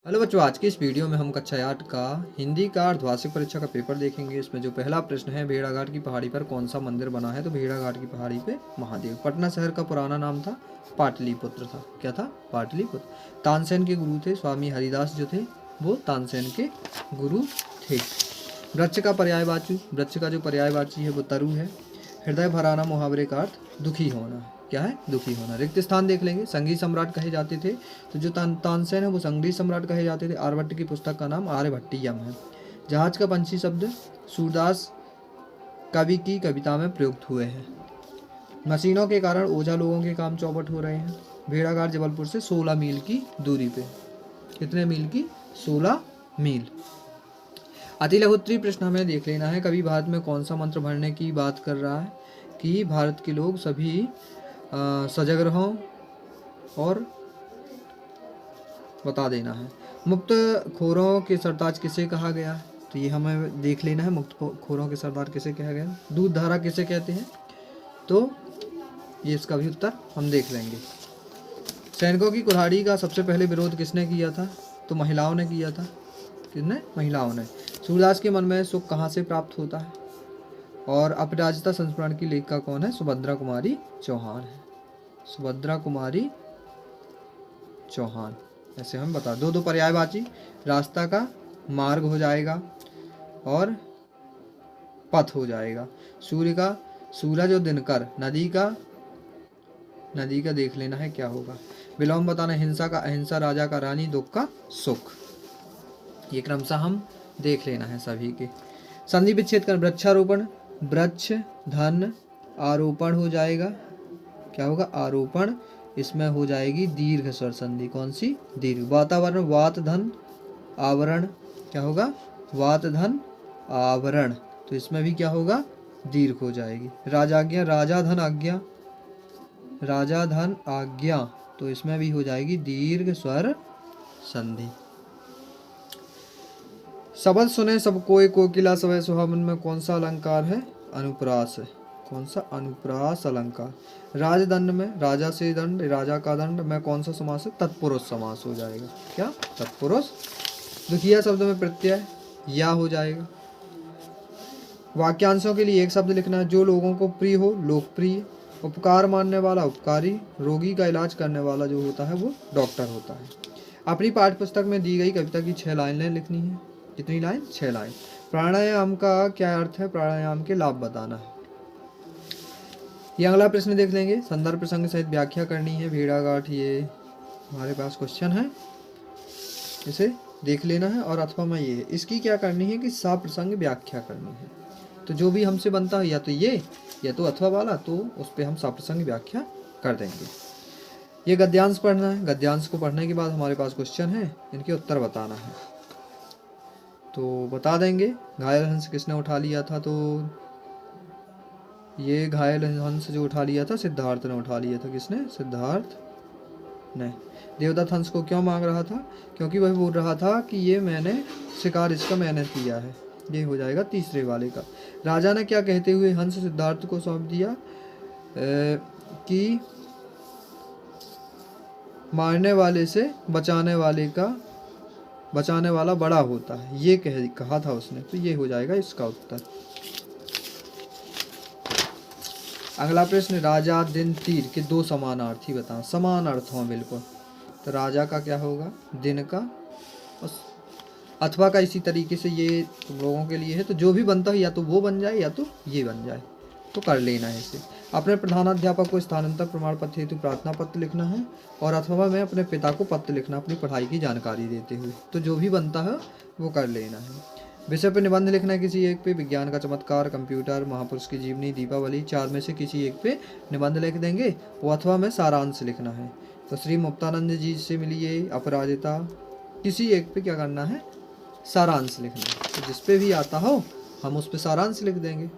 Hello बच्चों, आज की इस वीडियो में हम कक्षा 8 का हिंदी का अर्धवार्षिक परीक्षा का पेपर देखेंगे। इसमें जो पहला प्रश्न है, भेड़ाघाट की पहाड़ी पर कौन सा मंदिर बना है? तो भेड़ाघाट की पहाड़ी पे महादेव। पटना शहर का पुराना नाम था पाटलिपुत्र था। क्या था? पाटलिपुत्र। तानसेन के गुरु थे स्वामी हरिदास, जो थे वो तानसेन के गुरु थे। वृक्ष का पर्यायवाची, वृक्ष का जो पर्यायवाची है वो तरु है। हृदय भराना मुहावरे का अर्थ दुखी होना। क्या है? दुखी होना। रिक्त स्थान देख लेंगे। संगीत सम्राट कहे जाते थे, तो जो तानसेन है वो संगीत सम्राट कहे जाते थे। आर्यभट्ट की पुस्तक का नाम आर्यभट्टियम है। जहाज का पंछी शब्द सूरदास कवि की कविता में प्रयुक्त हुए हैं। मशीनों के कारण ओझा लोगों के काम चौपट हो रहे हैं। भेड़ाघाट जबलपुर से 16 मील की दूरी पे। कितने मील की? 16 मील। अति लघुत्तरीय प्रश्न हमें देख लेना है। कभी भारत में कौन सा मंत्र भरने की बात कर रहा है कि भारत के लोग सभी सजग रहो, और बता देना है। मुक्त खोरों के सरताज किसे कहा गया? तो ये हमें देख लेना है। मुक्त खोरों के सरदार किसे कहा गया? दूध धारा किसे कहते हैं? तो ये इसका भी उत्तर हम देख लेंगे। सैनिकों की कुल्हाड़ी का सबसे पहले विरोध किसने किया था? तो महिलाओं ने किया था। किसने? महिलाओं ने। सूरदास के मन में सुख कहाँ से प्राप्त होता है? और अपराजिता संस्मरण की लेखिका कौन है? सुभद्रा कुमारी चौहान है। सुभद्रा कुमारी चौहान। ऐसे हम बता दो पर्यायवाची। रास्ता का मार्ग हो जाएगा और पथ हो जाएगा। सूर्य का सूरज और दिनकर। नदी का देख लेना है क्या होगा। विलोम बताना। हिंसा का अहिंसा। राजा का रानी। दुख का सुख। ये क्रमशः हम देख लेना है सभी के। संधि विच्छेद कर। वृक्षारोपण। वृक्ष धन आरोपण हो जाएगा। क्या होगा? आरोपण। इसमें हो जाएगी दीर्घ स्वर संधि। कौन सी? दीर्घ। वातावरण। वात धन आवरण। क्या होगा? वात धन आवरण। तो इसमें भी क्या होगा? दीर्घ हो जाएगी। राजाज्ञा। राजा धन आज्ञा। राजा धन आज्ञा। तो इसमें भी हो जाएगी दीर्घ स्वर संधि। शब्द सुने सब कोई कोकिला सवै सुहावन में कौन सा अलंकार है? अनुप्रास है। कौन सा? अनुप्रास अलंकार। राजदंड में राजा से दंड, राजा का दंड में कौन सा समास है? तत्पुरुष समास हो जाएगा। क्या? तत्पुरुष। दुखिया शब्द में प्रत्यय या हो जाएगा। वाक्यांशों के लिए एक शब्द लिखना है। जो लोगों को प्रिय हो, लोकप्रिय। उपकार मानने वाला उपकारी। रोगी का इलाज करने वाला जो होता है वो डॉक्टर होता है। अपनी पाठ्य पुस्तक में दी गई कविता की 6 लाइनें लिखनी है। कितनी लाइन? 6 लाइन। प्राणायाम का क्या अर्थ है? प्राणायाम के लाभ बताना है। ये अगला प्रश्न देख लेंगे। संदर्भ प्रसंग सहित व्याख्या करनी है। भेड़ाघाट ये हमारे पास क्वेश्चन है, इसे देख लेना है। और अथवा में ये है, इसकी क्या करनी है कि सा प्रसंग व्याख्या करनी है। तो जो भी हमसे बनता है या तो ये या तो अथवा वाला, तो उस पर हम सा प्रसंग व्याख्या कर देंगे। ये गद्यांश पढ़ना है। गद्यांश को पढ़ने के बाद हमारे पास क्वेश्चन है, इनके उत्तर बताना है। तो बता देंगे। घायल हंस किसने उठा लिया था? तो ये घायल हंस जो उठा लिया था सिद्धार्थ ने उठा लिया था। किसने? सिद्धार्थ ने। देवदत्त हंस को क्यों मांग रहा था? क्योंकि वह बोल रहा था कि ये मैंने शिकार इसका मैंने किया है। ये हो जाएगा तीसरे वाले का। राजा ने क्या कहते हुए हंस सिद्धार्थ को सौंप दिया कि मारने वाले से बचाने वाला बड़ा होता है। ये कहा था उसने। तो ये हो जाएगा इसका उत्तर। अगला प्रश्न। राजा दिन तीर के 2 समानार्थी बताओ। समान अर्थ हो बिल्कुल। तो राजा का क्या होगा? दिन का। अथवा का इसी तरीके से ये तुम लोगों के लिए है। तो जो भी बनता है या तो वो बन जाए या तो ये बन जाए, तो कर लेना है इसे। अपने प्रधानाध्यापक को स्थानांतर प्रमाण पत्र हेतु प्रार्थना पत्र लिखना है। और अथवा में अपने पिता को पत्र लिखना अपनी पढ़ाई की जानकारी देते हुए। तो जो भी बनता है वो कर लेना है। विषय पर निबंध लिखना है किसी एक पे। विज्ञान का चमत्कार, कंप्यूटर, महापुरुष की जीवनी, दीपावली। 4 में से किसी एक पे निबंध लिख देंगे। वो अथवा में सारांश लिखना है। तो श्री मुक्तानंद जी से मिलिए, अपराजिता, किसी एक पे क्या करना है? सारांश लिखना है। तो जिस पे भी आता हो हम उस पे सारांश लिख देंगे।